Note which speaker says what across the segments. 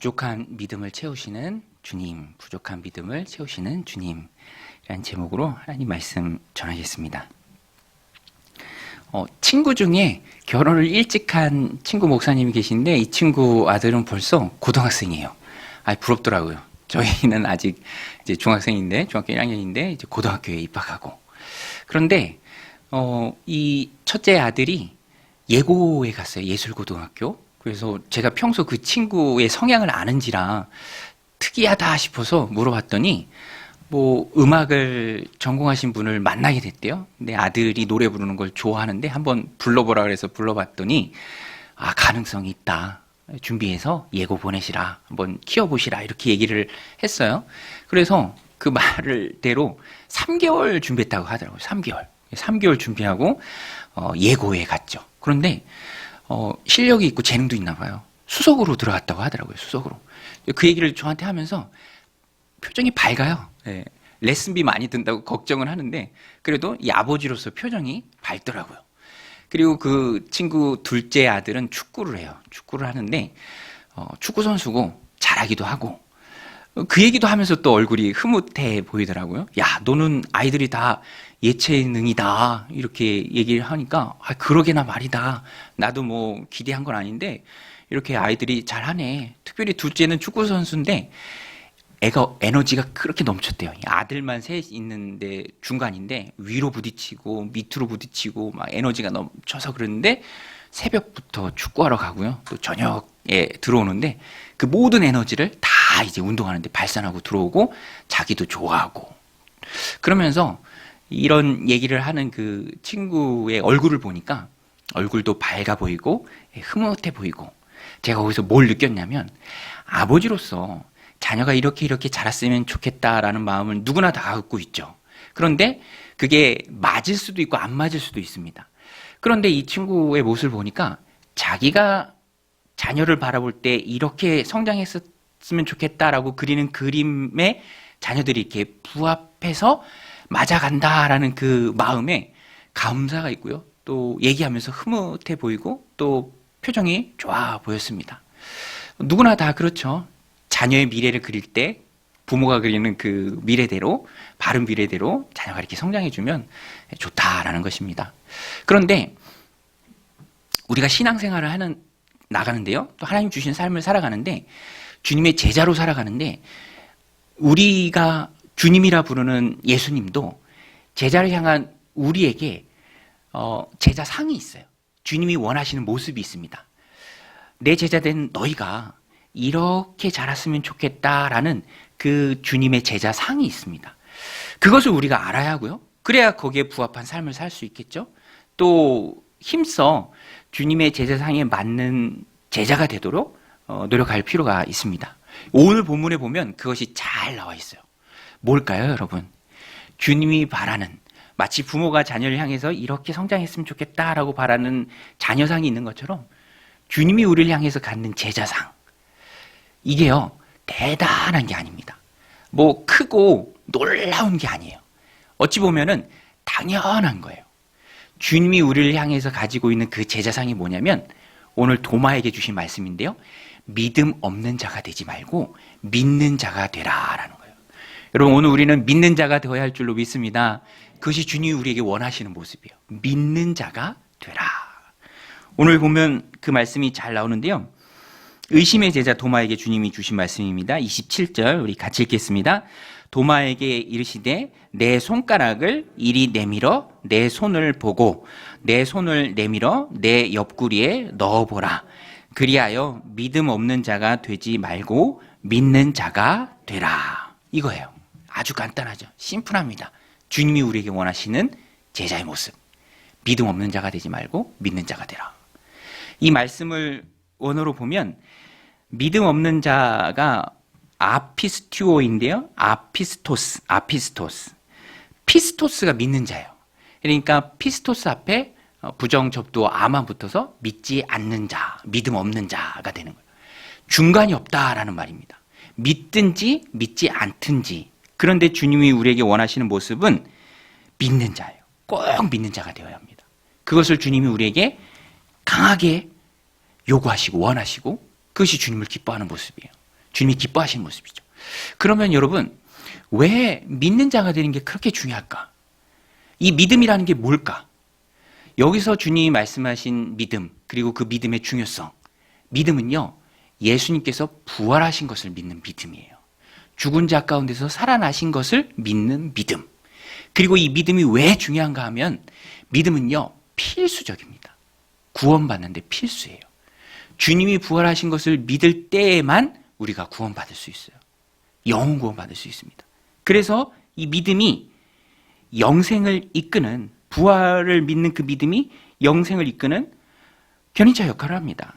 Speaker 1: 부족한 믿음을 채우시는 주님, 부족한 믿음을 채우시는 주님이라는 제목으로 하나님 말씀 전하겠습니다. 친구 중에 결혼을 일찍 한 친구 목사님이 계신데 이 친구 아들은 벌써 고등학생이에요. 부럽더라고요. 저희는 아직 이제 중학생인데, 중학교 1학년인데 이제 고등학교에 입학하고. 그런데 이 첫째 아들이 예고에 갔어요. 예술고등학교. 그래서 제가 평소 그 친구의 성향을 아는지라 특이하다 싶어서 물어봤더니 음악을 전공하신 분을 만나게 됐대요. 근데 아들이 노래 부르는 걸 좋아하는데 한번 불러보라 그래서 불러봤더니 가능성이 있다. 준비해서 예고 보내시라. 한번 키워보시라. 이렇게 얘기를 했어요. 그래서 그 말대로 3개월 준비했다고 하더라고요. 3개월 준비하고 예고에 갔죠. 그런데 실력이 있고 재능도 있나 봐요. 수석으로 들어갔다고 하더라고요. 수석으로. 그 얘기를 저한테 하면서 표정이 밝아요. 네. 레슨비 많이 든다고 걱정을 하는데 그래도 이 아버지로서 표정이 밝더라고요. 그리고 그 친구 둘째 아들은 축구를 해요. 축구를 하는데 축구 선수고 잘하기도 하고 그 얘기도 하면서 또 얼굴이 흐뭇해 보이더라고요. 야, 너는 아이들이 다 예체능이다. 이렇게 얘기를 하니까 그러게나 말이다. 나도 기대한 건 아닌데 이렇게 아이들이 잘하네. 특별히 둘째는 축구 선수인데 애가 에너지가 그렇게 넘쳤대요. 아들만 셋 있는데 중간인데 위로 부딪히고 밑으로 부딪히고 막 에너지가 넘쳐서 그러는데 새벽부터 축구하러 가고요. 또 저녁에 들어오는데 그 모든 에너지를 다 이제 운동하는데 발산하고 들어오고 자기도 좋아하고 그러면서 이런 얘기를 하는 그 친구의 얼굴을 보니까 얼굴도 밝아 보이고 흐뭇해 보이고 제가 거기서 뭘 느꼈냐면 아버지로서 자녀가 이렇게 자랐으면 좋겠다라는 마음을 누구나 다 갖고 있죠. 그런데 그게 맞을 수도 있고 안 맞을 수도 있습니다. 그런데 이 친구의 모습을 보니까 자기가 자녀를 바라볼 때 이렇게 성장했으면 좋겠다라고 그리는 그림에 자녀들이 이렇게 부합해서 맞아간다라는 그 마음에 감사가 있고요. 또 얘기하면서 흐뭇해 보이고 또 표정이 좋아 보였습니다. 누구나 다 그렇죠. 자녀의 미래를 그릴 때 부모가 그리는 그 미래대로 바른 미래대로 자녀가 이렇게 성장해주면 좋다라는 것입니다. 그런데 우리가 신앙생활을 나가는데요. 또 하나님 주신 삶을 살아가는데 주님의 제자로 살아가는데 우리가 주님이라 부르는 예수님도 제자를 향한 우리에게 제자상이 있어요. 주님이 원하시는 모습이 있습니다. 내 제자된 너희가 이렇게 자랐으면 좋겠다라는 그 주님의 제자상이 있습니다. 그것을 우리가 알아야 하고요. 그래야 거기에 부합한 삶을 살 수 있겠죠. 또 힘써 주님의 제자상에 맞는 제자가 되도록 노력할 필요가 있습니다. 오늘 본문에 보면 그것이 잘 나와 있어요. 뭘까요, 여러분? 주님이 바라는 마치 부모가 자녀를 향해서 이렇게 성장했으면 좋겠다라고 바라는 자녀상이 있는 것처럼 주님이 우리를 향해서 갖는 제자상 이게요 대단한 게 아닙니다. 크고 놀라운 게 아니에요. 어찌 보면은 당연한 거예요. 주님이 우리를 향해서 가지고 있는 그 제자상이 뭐냐면 오늘 도마에게 주신 말씀인데요. 믿음 없는 자가 되지 말고 믿는 자가 되라라는 거예요. 여러분 오늘 우리는 믿는 자가 되어야 할 줄로 믿습니다. 그것이 주님이 우리에게 원하시는 모습이에요. 믿는 자가 되라. 오늘 보면 그 말씀이 잘 나오는데요. 의심의 제자 도마에게 주님이 주신 말씀입니다. 27절 우리 같이 읽겠습니다. 도마에게 이르시되 내 손가락을 이리 내밀어 내 손을 보고 내 손을 내밀어 내 옆구리에 넣어보라. 그리하여 믿음 없는 자가 되지 말고 믿는 자가 되라. 이거예요. 아주 간단하죠. 심플합니다. 주님이 우리에게 원하시는 제자의 모습. 믿음 없는 자가 되지 말고 믿는 자가 되라. 이 말씀을 원어로 보면 믿음 없는 자가 아피스튜오인데요. 아피스토스. 피스토스가 믿는 자예요. 그러니까 피스토스 앞에 부정 접두어 아만 붙어서 믿지 않는 자, 믿음 없는 자가 되는 거예요. 중간이 없다라는 말입니다. 믿든지 믿지 않든지. 그런데 주님이 우리에게 원하시는 모습은 믿는 자예요. 꼭 믿는 자가 되어야 합니다. 그것을 주님이 우리에게 강하게 요구하시고 원하시고 그것이 주님을 기뻐하는 모습이에요. 주님이 기뻐하시는 모습이죠. 그러면 여러분, 왜 믿는 자가 되는 게 그렇게 중요할까? 이 믿음이라는 게 뭘까? 여기서 주님이 말씀하신 믿음, 그리고 그 믿음의 중요성. 믿음은요, 예수님께서 부활하신 것을 믿는 믿음이에요. 죽은 자 가운데서 살아나신 것을 믿는 믿음. 그리고 이 믿음이 왜 중요한가 하면 믿음은요, 필수적입니다. 구원받는데 필수예요. 주님이 부활하신 것을 믿을 때에만 우리가 구원받을 수 있어요. 영혼 구원받을 수 있습니다. 그래서 이 믿음이 영생을 이끄는, 부활을 믿는 그 믿음이 영생을 이끄는 견인차 역할을 합니다.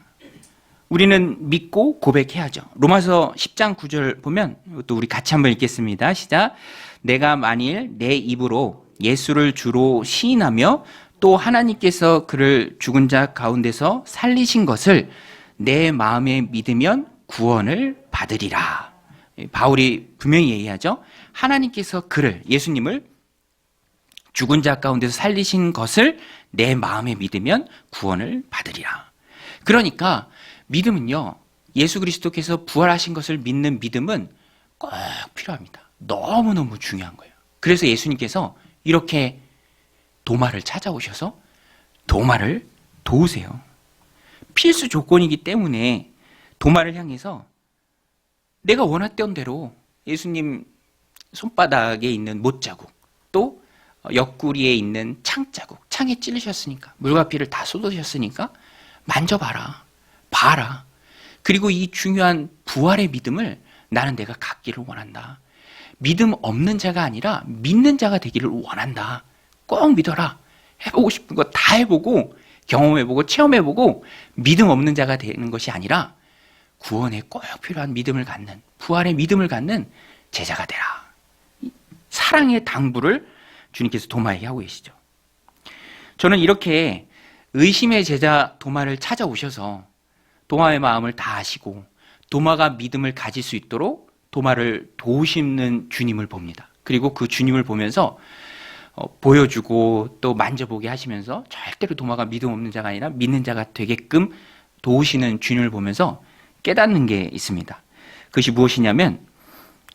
Speaker 1: 우리는 믿고 고백해야죠. 로마서 10장 9절 보면 이것도 우리 같이 한번 읽겠습니다. 시작. 내가 만일 내 입으로 예수를 주로 시인하며 또 하나님께서 그를 죽은 자 가운데서 살리신 것을 내 마음에 믿으면 구원을 받으리라. 바울이 분명히 얘기하죠. 하나님께서 그를, 예수님을 죽은 자 가운데서 살리신 것을 내 마음에 믿으면 구원을 받으리라. 그러니까 믿음은요, 예수 그리스도께서 부활하신 것을 믿는 믿음은 꼭 필요합니다. 너무너무 중요한 거예요. 그래서 예수님께서 이렇게 도마를 찾아오셔서 도마를 도우세요. 필수 조건이기 때문에 도마를 향해서 내가 원했던 대로 예수님 손바닥에 있는 못자국, 또 옆구리에 있는 창자국, 창에 찔리셨으니까, 물과 피를 다 쏟으셨으니까 만져봐라, 봐라. 그리고 이 중요한 부활의 믿음을 나는 내가 갖기를 원한다. 믿음 없는 자가 아니라 믿는 자가 되기를 원한다. 꼭 믿어라. 해보고 싶은 거 다 해보고 경험해보고 체험해보고 믿음 없는 자가 되는 것이 아니라 구원에 꼭 필요한 믿음을 갖는, 부활의 믿음을 갖는 제자가 되라. 사랑의 당부를 주님께서 도마에게 하고 계시죠. 저는 이렇게 의심의 제자 도마를 찾아오셔서 도마의 마음을 다 아시고 도마가 믿음을 가질 수 있도록 도마를 도우시는 주님을 봅니다. 그리고 그 주님을 보면서 보여주고 또 만져보게 하시면서 절대로 도마가 믿음 없는 자가 아니라 믿는 자가 되게끔 도우시는 주님을 보면서 깨닫는 게 있습니다. 그것이 무엇이냐면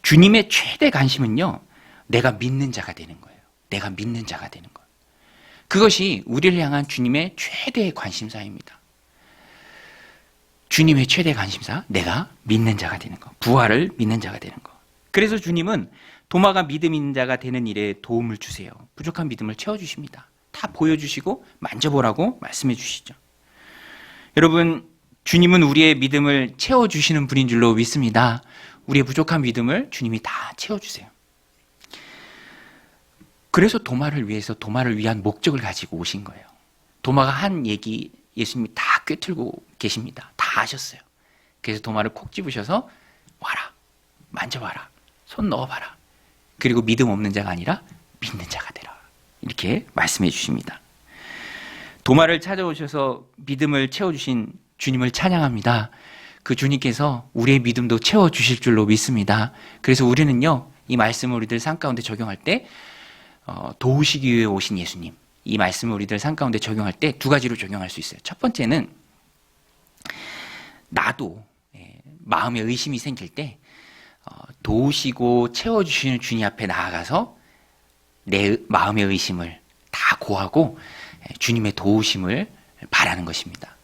Speaker 1: 주님의 최대 관심은요, 내가 믿는 자가 되는 거예요. 내가 믿는 자가 되는 거예요. 그것이 우리를 향한 주님의 최대의 관심사입니다. 주님의 최대 관심사, 내가 믿는 자가 되는 거, 부활을 믿는 자가 되는 거. 그래서 주님은 도마가 믿음 있는 자가 되는 일에 도움을 주세요. 부족한 믿음을 채워주십니다. 다 보여주시고 만져보라고 말씀해 주시죠. 여러분, 주님은 우리의 믿음을 채워주시는 분인 줄로 믿습니다. 우리의 부족한 믿음을 주님이 다 채워주세요. 그래서 도마를 위해서, 도마를 위한 목적을 가지고 오신 거예요. 도마가 한 얘기 예수님이 다 꿰뚫고 계십니다. 다 아셨어요. 그래서 도마를 콕 집으셔서 와라, 만져봐라, 손 넣어봐라. 그리고 믿음 없는 자가 아니라 믿는 자가 되라. 이렇게 말씀해 주십니다. 도마를 찾아오셔서 믿음을 채워주신 주님을 찬양합니다. 그 주님께서 우리의 믿음도 채워주실 줄로 믿습니다. 그래서 우리는요, 이 말씀을 우리들 삶 가운데 적용할 때 도우시기 위해 오신 예수님, 이 말씀을 우리들 삶 가운데 적용할 때 두 가지로 적용할 수 있어요. 첫 번째는 나도 마음에 의심이 생길 때 도우시고 채워주시는 주님 앞에 나아가서 내 마음의 의심을 다 고하고 주님의 도우심을 바라는 것입니다.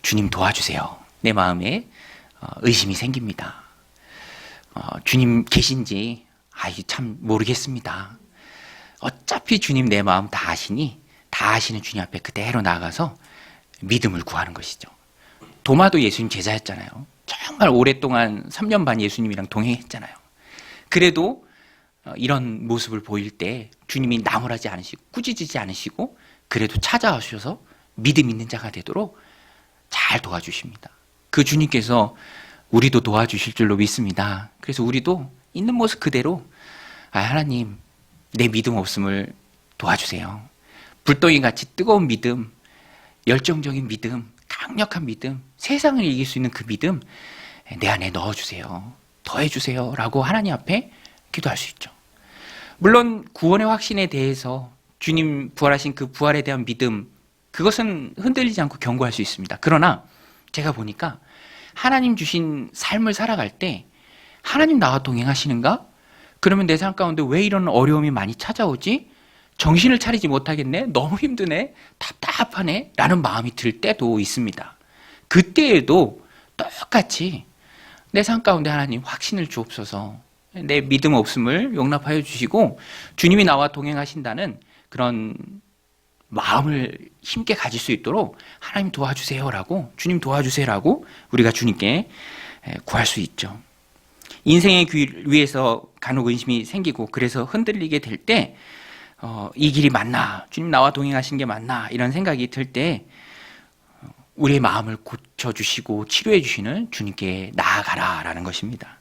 Speaker 1: 주님 도와주세요. 내 마음에 의심이 생깁니다. 주님 계신지 참 모르겠습니다. 어차피 주님 내 마음 다 아시니 다 아시는 주님 앞에 그대로 나아가서 믿음을 구하는 것이죠. 도마도 예수님 제자였잖아요. 정말 오랫동안 3년 반 예수님이랑 동행했잖아요. 그래도 이런 모습을 보일 때 주님이 나무라지 않으시고 꾸짖지 않으시고 그래도 찾아오셔서 믿음 있는 자가 되도록 잘 도와주십니다. 그 주님께서 우리도 도와주실 줄로 믿습니다. 그래서 우리도 있는 모습 그대로 하나님, 내 믿음 없음을 도와주세요. 불덩이같이 뜨거운 믿음, 열정적인 믿음, 강력한 믿음, 세상을 이길 수 있는 그 믿음 내 안에 넣어주세요. 더해주세요. 라고 하나님 앞에 기도할 수 있죠. 물론 구원의 확신에 대해서 주님 부활하신 그 부활에 대한 믿음, 그것은 흔들리지 않고 견고할 수 있습니다. 그러나 제가 보니까 하나님 주신 삶을 살아갈 때 하나님 나와 동행하시는가? 그러면 내 삶 가운데 왜 이런 어려움이 많이 찾아오지? 정신을 차리지 못하겠네? 너무 힘드네? 답답하네? 라는 마음이 들 때도 있습니다. 그때에도 똑같이 내 삶 가운데 하나님 확신을 주옵소서, 내 믿음 없음을 용납하여 주시고 주님이 나와 동행하신다는 그런 마음을 힘있게 가질 수 있도록 하나님 도와주세요라고, 주님 도와주세요라고 우리가 주님께 구할 수 있죠. 인생의 길 위에서 간혹 의심이 생기고 그래서 흔들리게 될 때 이 길이 맞나? 주님 나와 동행하신 게 맞나? 이런 생각이 들 때 우리의 마음을 고쳐주시고 치료해 주시는 주님께 나아가라라는 것입니다.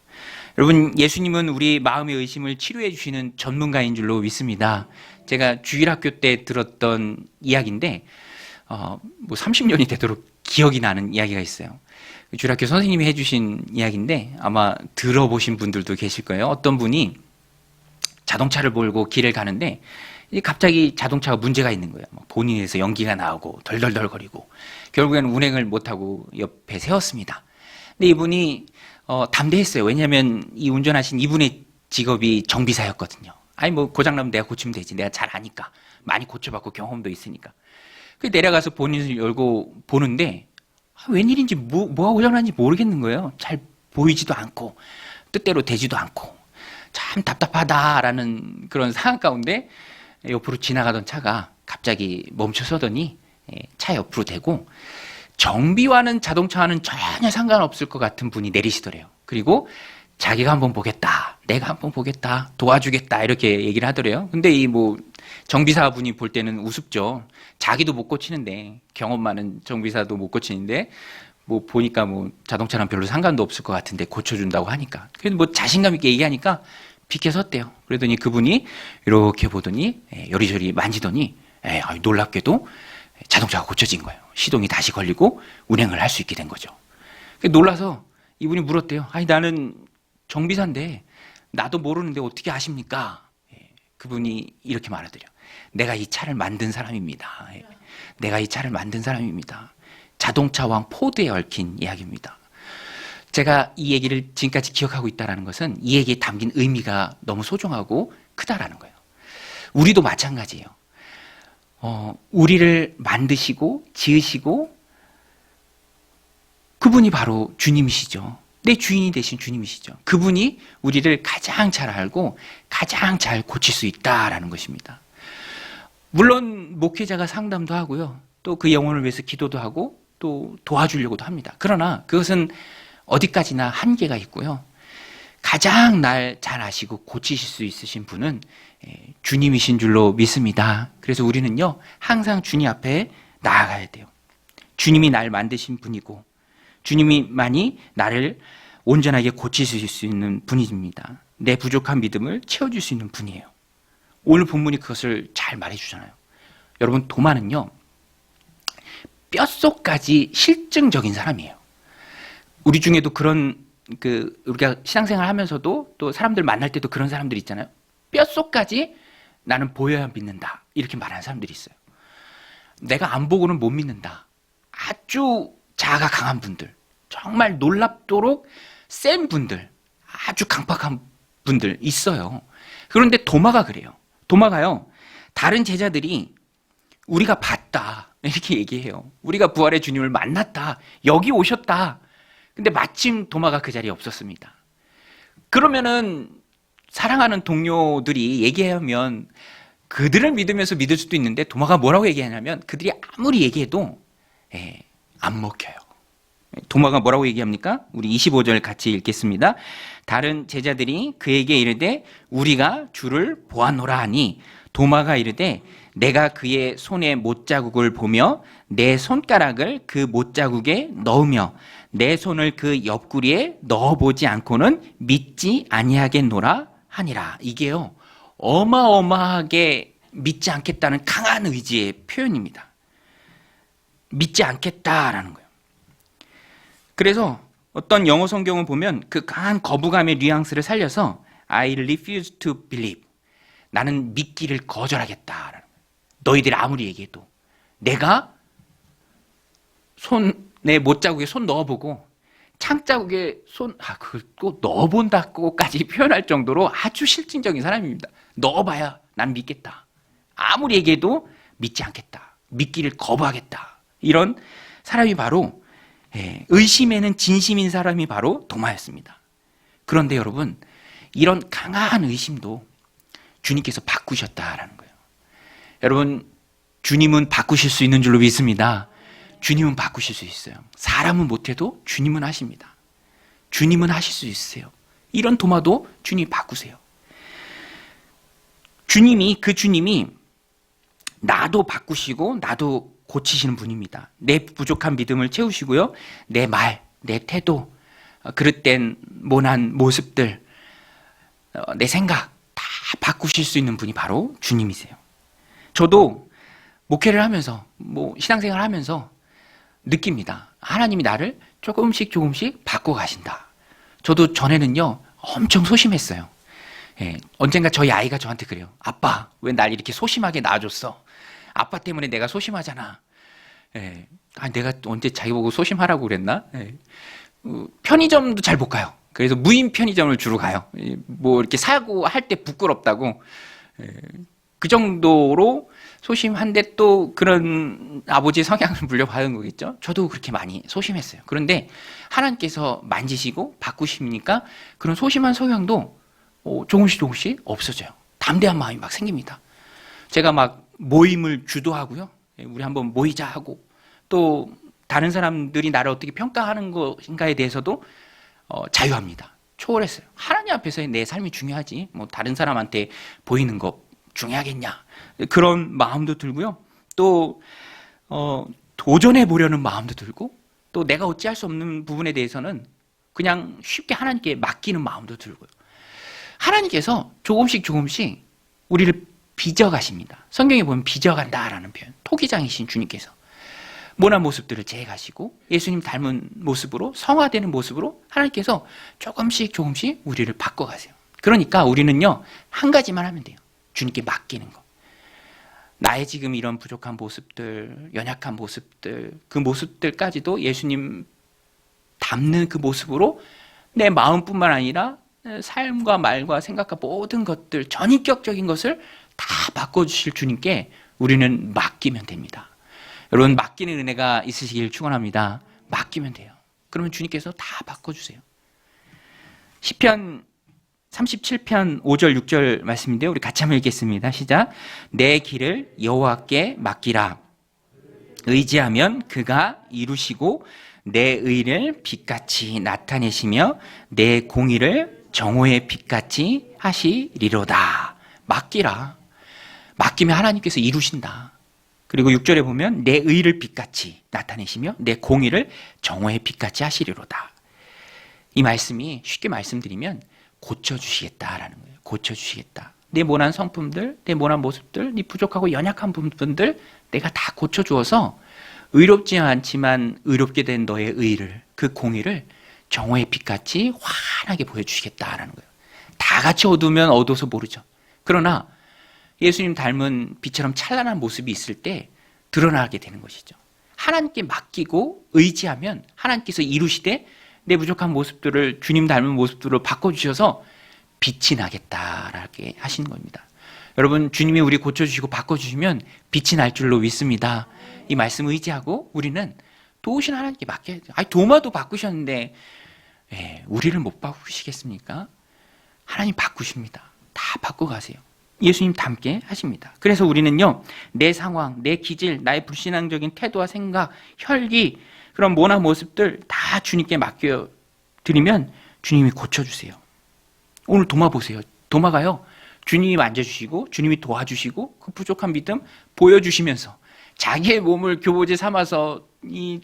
Speaker 1: 여러분, 예수님은 우리 마음의 의심을 치료해 주시는 전문가인 줄로 믿습니다. 제가 주일학교 때 들었던 이야기인데 뭐 30년이 되도록 기억이 나는 이야기가 있어요. 주일학교 선생님이 해주신 이야기인데 아마 들어보신 분들도 계실 거예요. 어떤 분이 자동차를 몰고 길을 가는데 갑자기 자동차가 문제가 있는 거예요. 본인에서 연기가 나오고 덜덜덜거리고 결국에는 운행을 못하고 옆에 세웠습니다. 근데 이분이 담대했어요. 왜냐하면 이 운전하신 이분의 직업이 정비사였거든요. 아니 뭐 고장나면 내가 고치면 되지. 내가 잘 아니까. 많이 고쳐봤고 경험도 있으니까. 그 내려가서 본인을 열고 보는데 웬일인지 뭐가 고장난지 모르겠는 거예요. 잘 보이지도 않고 뜻대로 되지도 않고 참 답답하다라는 그런 상황 가운데 옆으로 지나가던 차가 갑자기 멈춰서더니 차 옆으로 대고 정비와는 자동차와는 전혀 상관없을 것 같은 분이 내리시더래요. 그리고 자기가 한번 보겠다, 내가 한번 보겠다, 도와주겠다 이렇게 얘기를 하더래요. 근데 이 뭐 정비사 분이 볼 때는 우습죠. 자기도 못 고치는데, 경험 많은 정비사도 못 고치는데 뭐 보니까 뭐 자동차랑 별로 상관도 없을 것 같은데 고쳐준다고 하니까, 그래도 뭐 자신감 있게 얘기하니까 비켜섰대요. 그러더니 그분이 이렇게 보더니 요리조리 만지더니 놀랍게도 자동차가 고쳐진 거예요. 시동이 다시 걸리고 운행을 할 수 있게 된 거죠. 놀라서 이분이 물었대요. 아니 나는 정비사인데 나도 모르는데 어떻게 아십니까? 그분이 이렇게 말하더래요. 내가 이 차를 만든 사람입니다. 내가 이 차를 만든 사람입니다. 자동차 왕 포드에 얽힌 이야기입니다. 제가 이 얘기를 지금까지 기억하고 있다는 것은 이 얘기에 담긴 의미가 너무 소중하고 크다라는 거예요. 우리도 마찬가지예요. 우리를 만드시고 지으시고 그분이 바로 주님이시죠. 내 주인이 되신 주님이시죠. 그분이 우리를 가장 잘 알고 가장 잘 고칠 수 있다라는 것입니다. 물론 목회자가 상담도 하고요. 또 그 영혼을 위해서 기도도 하고 또 도와주려고도 합니다. 그러나 그것은 어디까지나 한계가 있고요. 가장 날 잘 아시고 고치실 수 있으신 분은 주님이신 줄로 믿습니다. 그래서 우리는요, 항상 주님 앞에 나아가야 돼요. 주님이 날 만드신 분이고 주님이만이 나를 온전하게 고치실 수 있는 분입니다. 내 부족한 믿음을 채워줄 수 있는 분이에요. 오늘 본문이 그것을 잘 말해주잖아요. 여러분, 도마는요, 뼛속까지 실증적인 사람이에요. 우리 중에도 그런 우리가 신앙생활 하면서도 또 사람들 만날 때도 그런 사람들 있잖아요. 뼛속까지 나는 보여야 믿는다, 이렇게 말하는 사람들이 있어요. 내가 안 보고는 못 믿는다. 아주 자아가 강한 분들, 정말 놀랍도록 센 분들, 아주 강팍한 분들 있어요. 그런데 도마가 그래요. 도마가요, 다른 제자들이 우리가 봤다 이렇게 얘기해요. 우리가 부활의 주님을 만났다, 여기 오셨다. 근데 마침 도마가 그 자리에 없었습니다. 그러면은 사랑하는 동료들이 얘기하면 그들을 믿으면서 믿을 수도 있는데, 도마가 뭐라고 얘기하냐면 그들이 아무리 얘기해도 안 먹혀요. 도마가 뭐라고 얘기합니까? 우리 25절 같이 읽겠습니다. 다른 제자들이 그에게 이르되 우리가 주를 보았노라 하니 도마가 이르되 내가 그의 손에 못자국을 보며 내 손가락을 그 못자국에 넣으며 내 손을 그 옆구리에 넣어보지 않고는 믿지 아니하겠노라 하니라. 이게요, 어마어마하게 믿지 않겠다는 강한 의지의 표현입니다. 믿지 않겠다라는 거예요. 그래서 어떤 영어 성경을 보면 그 강한 거부감의 뉘앙스를 살려서 I refuse to believe, 나는 믿기를 거절하겠다라는 거예요. 너희들이 아무리 얘기해도 내가 손에 못자국에 손 넣어보고 창자국에 그걸 또 넣어본다고까지 표현할 정도로 아주 실증적인 사람입니다. 넣어봐야 난 믿겠다. 아무리 얘기해도 믿지 않겠다. 믿기를 거부하겠다. 이런 사람이 바로 의심에는 진심인 사람이 바로 도마였습니다. 그런데 여러분, 이런 강한 의심도 주님께서 바꾸셨다라는 거예요. 여러분, 주님은 바꾸실 수 있는 줄로 믿습니다. 주님은 바꾸실 수 있어요. 사람은 못해도 주님은 하십니다. 주님은 하실 수 있으세요. 이런 도마도 주님이 바꾸세요. 그 주님이 나도 바꾸시고 나도 고치시는 분입니다. 내 부족한 믿음을 채우시고요. 내 말, 내 태도, 그릇된 모난 모습들, 내 생각 다 바꾸실 수 있는 분이 바로 주님이세요. 저도 목회를 하면서 신앙생활을 하면서 느낍니다. 하나님이 나를 조금씩 바꿔 가신다. 저도 전에는요 엄청 소심했어요. 언젠가 저희 아이가 저한테 그래요. 아빠, 왜 날 이렇게 소심하게 낳아줬어? 아빠 때문에 내가 소심하잖아. 내가 언제 자기 보고 소심하라고 그랬나? 편의점도 잘 못 가요. 그래서 무인 편의점을 주로 가요. 이렇게 사고 할 때 부끄럽다고. 그 정도로 소심한데 또 그런 아버지의 성향을 물려받은 거겠죠. 저도 그렇게 많이 소심했어요. 그런데 하나님께서 만지시고 바꾸시니까 그런 소심한 성향도 조금씩 없어져요. 담대한 마음이 막 생깁니다. 제가 막 모임을 주도하고요. 우리 한번 모이자 하고, 또 다른 사람들이 나를 어떻게 평가하는 것인가에 대해서도 자유합니다. 초월했어요. 하나님 앞에서의 내 삶이 중요하지, 다른 사람한테 보이는 거 중요하겠냐, 그런 마음도 들고요. 또 도전해 보려는 마음도 들고, 또 내가 어찌할 수 없는 부분에 대해서는 그냥 쉽게 하나님께 맡기는 마음도 들고요. 하나님께서 조금씩 우리를 빚어가십니다. 성경에 보면 빚어간다라는 표현, 토기장이신 주님께서 모난 모습들을 제해가시고 예수님 닮은 모습으로, 성화되는 모습으로 하나님께서 조금씩 우리를 바꿔가세요. 그러니까 우리는요 한 가지만 하면 돼요. 주님께 맡기는 거. 나의 지금 이런 부족한 모습들, 연약한 모습들, 그 모습들까지도 예수님 닮는 그 모습으로 내 마음뿐만 아니라 삶과 말과 생각과 모든 것들, 전인격적인 것을 다 바꿔주실 주님께 우리는 맡기면 됩니다. 여러분, 맡기는 은혜가 있으시길 축원합니다. 맡기면 돼요. 그러면 주님께서 다 바꿔주세요. 시편 37편 5절 6절 말씀인데요. 우리 같이 한번 읽겠습니다. 시작. 내 길을 여호와께 맡기라. 의지하면 그가 이루시고 내 의를 빛같이 나타내시며 내 공의를 정오의 빛같이 하시리로다. 맡기라. 맡기면 하나님께서 이루신다. 그리고 6절에 보면 내 의를 빛같이 나타내시며 내 공의를 정오의 빛같이 하시리로다. 이 말씀이 쉽게 말씀드리면 고쳐주시겠다라는 거예요. 고쳐주시겠다. 내 모난 성품들, 내 모난 모습들, 네 부족하고 연약한 부분들 내가 다 고쳐주어서 의롭지 않지만 의롭게 된 너의 의를, 그 공의를 정오의 빛같이 환하게 보여주시겠다라는 거예요. 다 같이 어두우면 어두워서 모르죠. 그러나 예수님 닮은 빛처럼 찬란한 모습이 있을 때 드러나게 되는 것이죠. 하나님께 맡기고 의지하면 하나님께서 이루시되 내 부족한 모습들을, 주님 닮은 모습들을 바꿔주셔서 빛이 나겠다라게 하시는 겁니다. 여러분, 주님이 우리 고쳐주시고 바꿔주시면 빛이 날 줄로 믿습니다. 이 말씀 의지하고 우리는 도우신 하나님께 맡겨야 돼요. 도마도 바꾸셨는데 우리를 못 바꾸시겠습니까? 하나님 바꾸십니다. 다 바꿔가세요. 예수님 닮게 하십니다. 그래서 우리는요, 내 상황, 내 기질, 나의 불신앙적인 태도와 생각, 혈기, 그런 모난 모습들 다 주님께 맡겨드리면 주님이 고쳐주세요. 오늘 도마 보세요. 도마가요, 주님이 만져주시고 주님이 도와주시고 그 부족한 믿음 보여주시면서 자기의 몸을 교보제 삼아서 이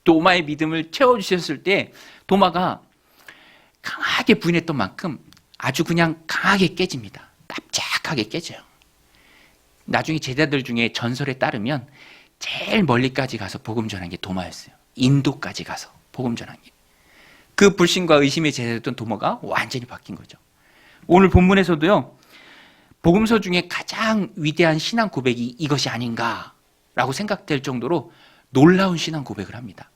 Speaker 1: 도마의 믿음을 채워주셨을 때 도마가 강하게 부인했던 만큼 아주 그냥 강하게 깨집니다. 납작하게 깨져요. 나중에 제자들 중에 전설에 따르면 제일 멀리까지 가서 복음 전한 게 도마였어요. 인도까지 가서 복음 전한 게. 그 불신과 의심의 제자였던 도마가 완전히 바뀐 거죠. 오늘 본문에서도요, 복음서 중에 가장 위대한 신앙 고백이 이것이 아닌가라고 생각될 정도로 놀라운 신앙 고백을 합니다.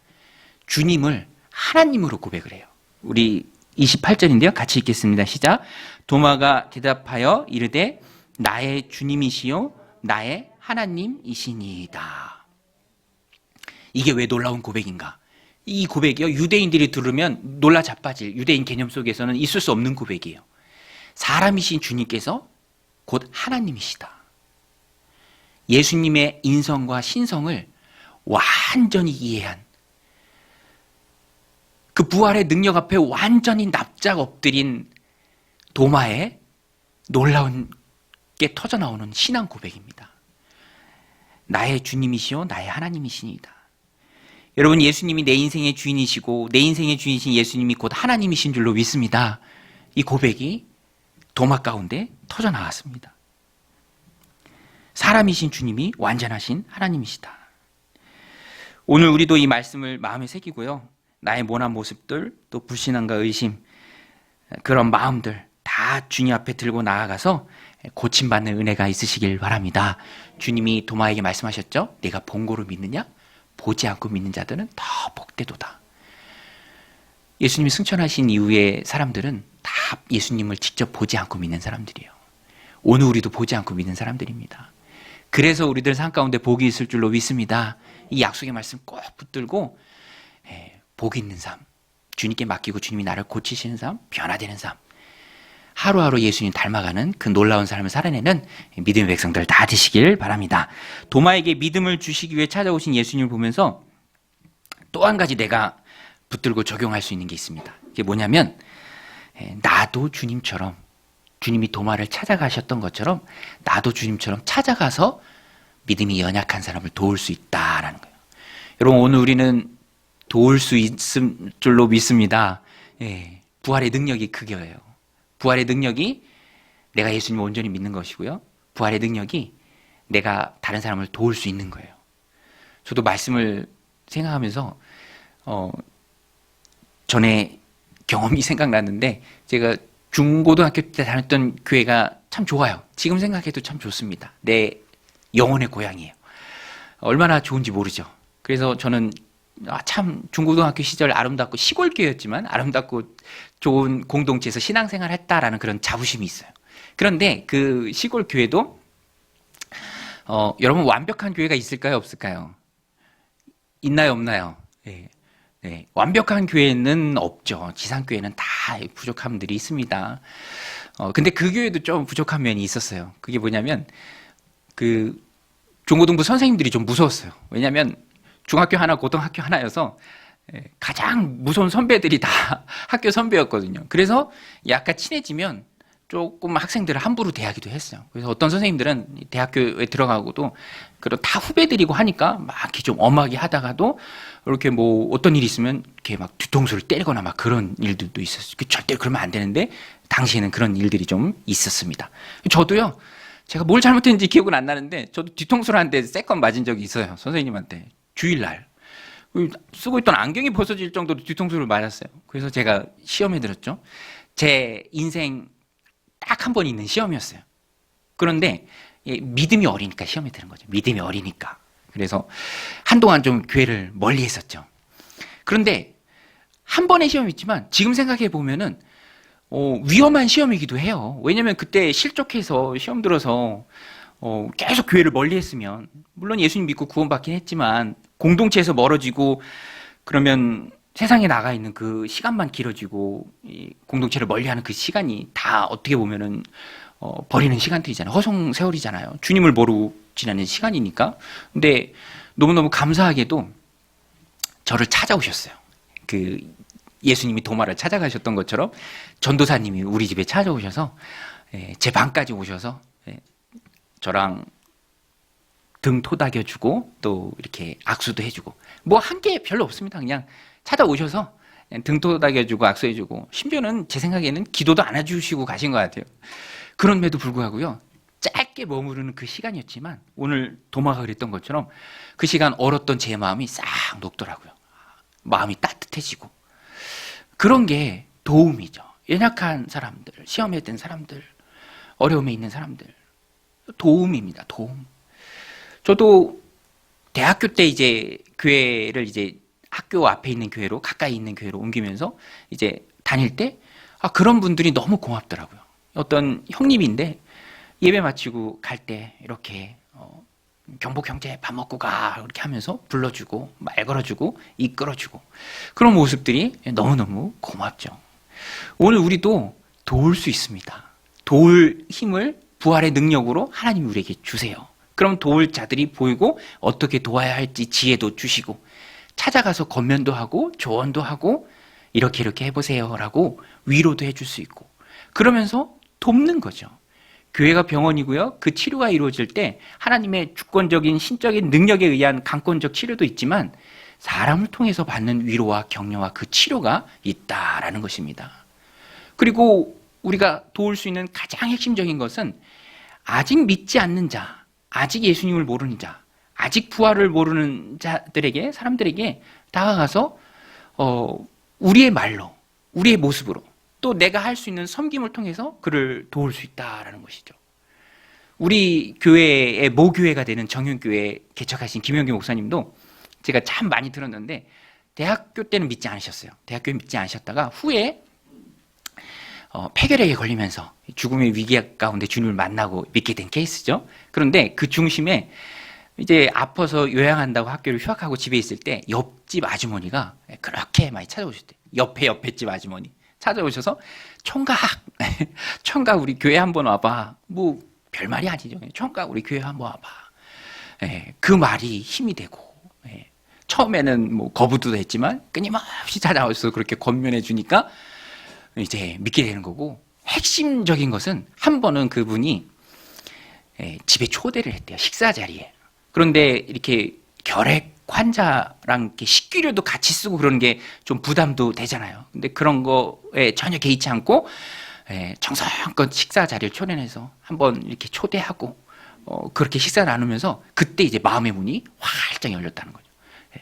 Speaker 1: 주님을 하나님으로 고백을 해요. 우리 28절인데요. 같이 읽겠습니다. 시작. 도마가 대답하여 이르되 나의 주님이시요 나의 하나님이시니이다. 이게 왜 놀라운 고백인가? 이 고백이요, 유대인들이 들으면 놀라 자빠질, 유대인 개념 속에서는 있을 수 없는 고백이에요. 사람이신 주님께서 곧 하나님이시다. 예수님의 인성과 신성을 완전히 이해한, 그 부활의 능력 앞에 완전히 납작 엎드린 도마의 놀라운 게 터져나오는 신앙 고백입니다. 나의 주님이시요 나의 하나님이시니이다. 여러분, 예수님이 내 인생의 주인이시고 내 인생의 주인이신 예수님이 곧 하나님이신 줄로 믿습니다. 이 고백이 도마 가운데 터져나왔습니다. 사람이신 주님이 완전하신 하나님이시다. 오늘 우리도 이 말씀을 마음에 새기고요, 나의 모난 모습들, 또 불신앙과 의심, 그런 마음들 다 주님 앞에 들고 나아가서 고침받는 은혜가 있으시길 바랍니다. 주님이 도마에게 말씀하셨죠? 내가 본 거로 믿느냐? 보지 않고 믿는 자들은 더 복되도다. 예수님이 승천하신 이후에 사람들은 다 예수님을 직접 보지 않고 믿는 사람들이에요. 오늘 우리도 보지 않고 믿는 사람들입니다. 그래서 우리들 삶 가운데 복이 있을 줄로 믿습니다. 이 약속의 말씀 꼭 붙들고 복 있는 삶, 주님께 맡기고 주님이 나를 고치시는 삶, 변화되는 삶, 하루하루 예수님 닮아가는 그 놀라운 삶을 살아내는 믿음의 백성들 다 되시길 바랍니다. 도마에게 믿음을 주시기 위해 찾아오신 예수님을 보면서 또 한 가지 내가 붙들고 적용할 수 있는 게 있습니다. 그게 뭐냐면, 나도 주님처럼, 주님이 도마를 찾아가셨던 것처럼 나도 주님처럼 찾아가서 믿음이 연약한 사람을 도울 수 있다라는 거예요. 여러분, 오늘 우리는 도울 수 있을 줄로 믿습니다. 부활의 능력이 그거예요. 부활의 능력이 내가 예수님을 온전히 믿는 것이고요, 부활의 능력이 내가 다른 사람을 도울 수 있는 거예요. 저도 말씀을 생각하면서 전에 경험이 생각났는데, 제가 중고등학교 때 다녔던 교회가 참 좋아요. 지금 생각해도 참 좋습니다. 내 영혼의 고향이에요. 얼마나 좋은지 모르죠. 그래서 저는 참 중고등학교 시절 아름답고 시골 교회였지만 아름답고 좋은 공동체에서 신앙생활을 했다라는 그런 자부심이 있어요. 그런데 그 시골 교회도 여러분, 완벽한 교회가 있을까요, 없을까요? 있나요, 없나요? 네, 완벽한 교회는 없죠. 지상교회는 다 부족함들이 있습니다. 근데 그 교회도 좀 부족한 면이 있었어요. 그게 뭐냐면, 그 중고등부 선생님들이 좀 무서웠어요. 왜냐하면 중학교 하나, 고등학교 하나여서 가장 무서운 선배들이 다 학교 선배였거든요. 그래서 약간 친해지면 조금 학생들을 함부로 대하기도 했어요. 그래서 어떤 선생님들은 대학교에 들어가고도 그런 다 후배들이고 하니까 막 이렇게 좀 엄하게 하다가도 이렇게 뭐 어떤 일이 있으면 이렇게 막 뒤통수를 때리거나 막 그런 일들도 있었어요. 절대 그러면 안 되는데 당시에는 그런 일들이 좀 있었습니다. 저도요, 제가 뭘 잘못했는지 기억은 안 나는데 저도 뒤통수를 한 대 쎄건 맞은 적이 있어요. 선생님한테. 주일날. 쓰고 있던 안경이 벗어질 정도로 뒤통수를 맞았어요. 그래서 제가 시험에 들었죠. 제 인생 딱 한 번 있는 시험이었어요. 그런데 믿음이 어리니까 시험에 드는 거죠. 믿음이 어리니까. 그래서 한동안 좀 교회를 멀리 했었죠. 그런데 한 번의 시험이지만 지금 생각해 보면은 위험한 시험이기도 해요. 왜냐면 그때 실족해서 시험 들어서 계속 교회를 멀리 했으면, 물론 예수님 믿고 구원받긴 했지만 공동체에서 멀어지고 그러면 세상에 나가 있는 그 시간만 길어지고 이 공동체를 멀리하는 그 시간이 다 어떻게 보면은 버리는 시간들이잖아요. 허송 세월이잖아요. 주님을 모르고 지나는 시간이니까. 근데 너무너무 감사하게도 저를 찾아오셨어요. 그 예수님이 도마를 찾아가셨던 것처럼 전도사님이 우리 집에 찾아오셔서 제 방까지 오셔서 저랑 등 토닥여주고 또 이렇게 악수도 해주고, 뭐 한 게 별로 없습니다. 그냥 찾아오셔서 등 토닥여주고 악수해주고, 심지어는 제 생각에는 기도도 안 해주시고 가신 것 같아요. 그럼에도 불구하고요, 짧게 머무르는 그 시간이었지만 오늘 도마가 그랬던 것처럼 그 시간 얼었던 제 마음이 싹 녹더라고요. 마음이 따뜻해지고, 그런 게 도움이죠. 연약한 사람들, 시험에 든 사람들, 어려움에 있는 사람들, 도움입니다. 도움. 저도 대학교 때 이제 교회를 이제 학교 앞에 있는 교회로, 가까이 있는 교회로 옮기면서 이제 다닐 때 그런 분들이 너무 고맙더라고요. 어떤 형님인데 예배 마치고 갈 때 이렇게 경복 형제 밥 먹고 가 이렇게 하면서 불러주고 말 걸어주고 이끌어주고 그런 모습들이 너무너무 고맙죠. 오늘 우리도 도울 수 있습니다. 도울 힘을 부활의 능력으로 하나님이 우리에게 주세요. 그럼 도울 자들이 보이고 어떻게 도와야 할지 지혜도 주시고 찾아가서 권면도 하고 조언도 하고 이렇게 해보세요 라고 위로도 해줄 수 있고 그러면서 돕는 거죠. 교회가 병원이고요. 그 치료가 이루어질 때 하나님의 주권적인 신적인 능력에 의한 강권적 치료도 있지만 사람을 통해서 받는 위로와 격려와 그 치료가 있다라는 것입니다. 그리고 우리가 도울 수 있는 가장 핵심적인 것은 아직 믿지 않는 자, 아직 예수님을 모르는 자, 아직 부활을 모르는 자들에게, 사람들에게 다가가서 우리의 말로, 우리의 모습으로 또 내가 할 수 있는 섬김을 통해서 그를 도울 수 있다라는 것이죠. 우리 교회의 모교회가 되는 정윤교회 개척하신 김영기 목사님도 제가 참 많이 들었는데 대학교 때는 믿지 않으셨어요. 대학교에 믿지 않으셨다가 후에 폐결핵에 걸리면서 죽음의 위기 가운데 주님을 만나고 믿게 된 케이스죠. 그런데 그 중심에 이제 아파서 요양한다고 학교를 휴학하고 집에 있을 때 옆집 아주머니가 그렇게 많이 찾아오셨대요. 옆에 집 아주머니 찾아오셔서 총각 우리 교회 한번 와봐. 뭐 별말이 아니죠. 총각 우리 교회 한번 와봐. 그 말이 힘이 되고 처음에는 뭐 거부도 했지만 끊임없이 찾아와서 그렇게 권면해 주니까 이제 믿게 되는 거고 핵심적인 것은 한 번은 그분이 집에 초대를 했대요. 식사 자리에. 그런데 이렇게 결핵 환자랑 이렇게 식기류도 같이 쓰고 그런 게 좀 부담도 되잖아요. 근데 그런 거에 전혀 개의치 않고 정성껏 식사 자리를 초대해서 한번 이렇게 초대하고 그렇게 식사 나누면서 그때 이제 마음의 문이 활짝 열렸다는 거죠.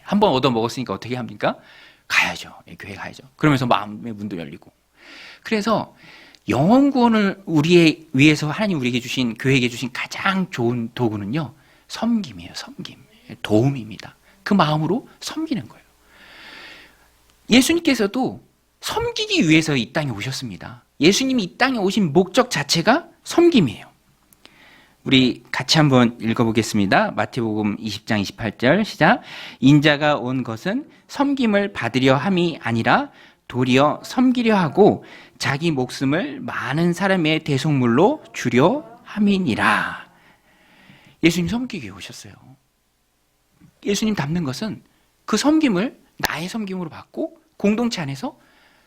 Speaker 1: 한번 얻어 먹었으니까 어떻게 합니까? 가야죠. 교회 가야죠. 그러면서 마음의 문도 열리고. 그래서 영혼 구원을 우리에 위해서 하나님 우리에게 주신 교회에게 주신 가장 좋은 도구는요. 섬김이에요. 섬김. 도움입니다. 그 마음으로 섬기는 거예요. 예수님께서도 섬기기 위해서 이 땅에 오셨습니다. 예수님이 이 땅에 오신 목적 자체가 섬김이에요. 우리 같이 한번 읽어보겠습니다. 마태복음 20장 28절 시작. 인자가 온 것은 섬김을 받으려 함이 아니라 도리어 섬기려 하고 자기 목숨을 많은 사람의 대속물로 주려 함이니라. 예수님 섬기기 위해 오셨어요. 예수님 닮는 것은 그 섬김을 나의 섬김으로 받고 공동체 안에서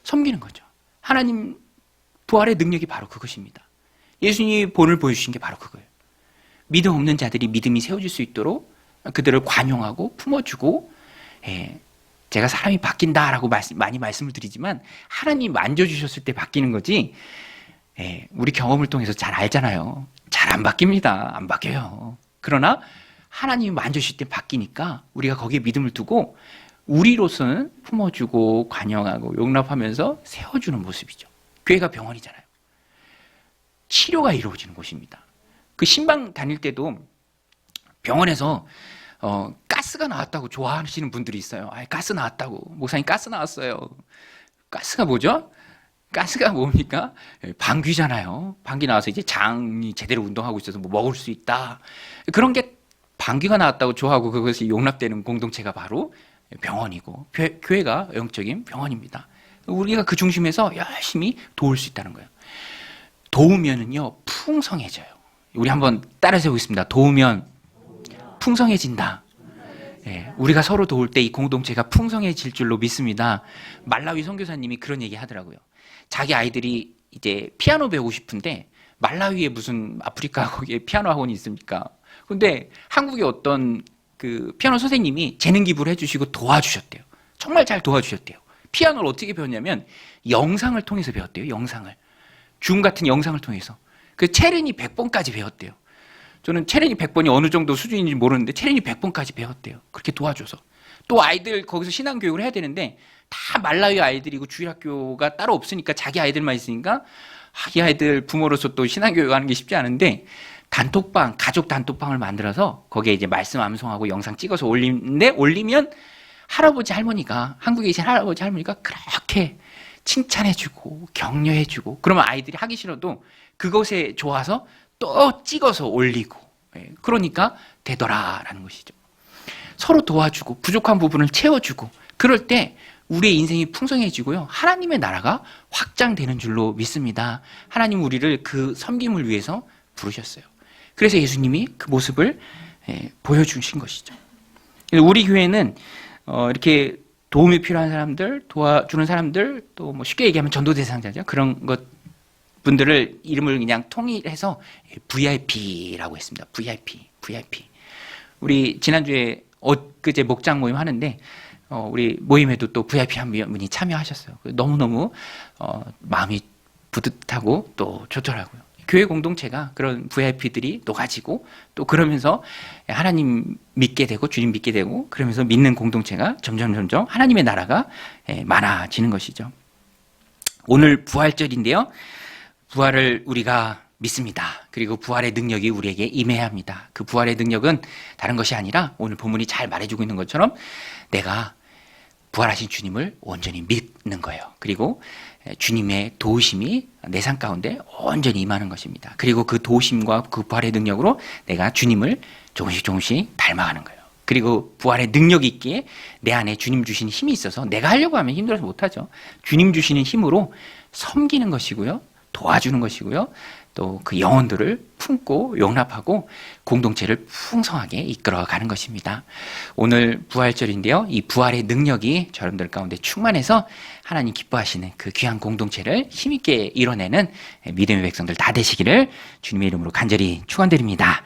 Speaker 1: 섬기는 거죠. 하나님 부활의 능력이 바로 그것입니다. 예수님이 본을 보여주신 게 바로 그거예요. 믿음 없는 자들이 믿음이 세워질 수 있도록 그들을 관용하고 품어주고 제가 사람이 바뀐다라고 많이 말씀을 드리지만 하나님이 만져주셨을 때 바뀌는 거지 우리 경험을 통해서 잘 알잖아요. 잘 안 바뀝니다. 안 바뀌어요. 그러나 하나님이 만져주실 때 바뀌니까 우리가 거기에 믿음을 두고 우리로서는 품어주고 관용하고 용납하면서 세워주는 모습이죠. 교회가 병원이잖아요. 치료가 이루어지는 곳입니다. 그 신방 다닐 때도 병원에서 가스가 나왔다고 좋아하시는 분들이 있어요. 가스 나왔다고. 목사님 가스 나왔어요. 가스가 뭐죠? 가스가 뭡니까? 방귀잖아요. 방귀 나와서 이제 장이 제대로 운동하고 있어서 뭐 먹을 수 있다. 그런 게 방귀가 나왔다고 좋아하고 그것이 용납되는 공동체가 바로 병원이고 교회가 영적인 병원입니다. 우리가 그 중심에서 열심히 도울 수 있다는 거예요. 도우면은요 풍성해져요. 우리 한번 따라서 해보겠습니다. 도우면 풍성해진다. 우리가 서로 도울 때 이 공동체가 풍성해질 줄로 믿습니다. 말라위 선교사님이 그런 얘기 하더라고요. 자기 아이들이 이제 피아노 배우고 싶은데 말라위에 무슨 아프리카 거기에 피아노 학원이 있습니까? 근데 한국의 어떤 그 피아노 선생님이 재능 기부를 해주시고 도와주셨대요. 정말 잘 도와주셨대요. 피아노를 어떻게 배웠냐면 영상을 통해서 배웠대요. 영상을. 줌 같은 영상을 통해서. 그 체르니 100번까지 배웠대요. 저는 체르니 100번이 어느 정도 수준인지 모르는데 체르니 100번까지 배웠대요. 그렇게 도와줘서. 또 아이들 거기서 신앙교육을 해야 되는데 다 말라위 아이들이고 주일학교가 따로 없으니까 자기 아이들만 있으니까 이 아이들 부모로서 또 신앙교육하는 게 쉽지 않은데 단톡방, 가족 단톡방을 만들어서 거기에 이제 말씀 암송하고 영상 찍어서 올리면 할아버지 할머니가, 한국에 계신 할아버지 할머니가 그렇게 칭찬해주고 격려해주고, 그러면 아이들이 하기 싫어도 그것에 좋아서 또 찍어서 올리고, 그러니까 되더라라는 것이죠. 서로 도와주고 부족한 부분을 채워주고, 그럴 때 우리의 인생이 풍성해지고요, 하나님의 나라가 확장되는 줄로 믿습니다. 하나님 우리를 그 섬김을 위해서 부르셨어요. 그래서 예수님이 그 모습을 보여주신 것이죠. 우리 교회는 이렇게 도움이 필요한 사람들, 도와주는 사람들, 또 뭐 쉽게 얘기하면 전도 대상자죠. 그런 것 분들을 이름을 그냥 통일해서 VIP라고 했습니다. VIP. 우리 지난주에 엊그제 목장 모임 하는데 우리 모임에도 또 VIP 한 분이 참여하셨어요. 너무너무 마음이 뿌듯하고 또 좋더라고요. 교회 공동체가 그런 VIP들이 녹아지고, 또 그러면서 하나님 믿게 되고 주님 믿게 되고, 그러면서 믿는 공동체가 점점 하나님의 나라가 많아지는 것이죠. 오늘 부활절인데요, 부활을 우리가 믿습니다. 그리고 부활의 능력이 우리에게 임해야 합니다. 그 부활의 능력은 다른 것이 아니라 오늘 본문이 잘 말해주고 있는 것처럼 내가 부활하신 주님을 온전히 믿는 거예요. 그리고 주님의 도우심이 내 삶 가운데 온전히 임하는 것입니다. 그리고 그 도우심과 그 부활의 능력으로 내가 주님을 조금씩 닮아가는 거예요. 그리고 부활의 능력이 있기에 내 안에 주님 주신 힘이 있어서, 내가 하려고 하면 힘들어서 못하죠. 주님 주시는 힘으로 섬기는 것이고요, 도와주는 것이고요, 또 그 영혼들을 품고 용납하고 공동체를 풍성하게 이끌어가는 것입니다. 오늘 부활절인데요, 이 부활의 능력이 여러분들 가운데 충만해서 하나님 기뻐하시는 그 귀한 공동체를 힘있게 이뤄내는 믿음의 백성들 다 되시기를 주님의 이름으로 간절히 축원드립니다.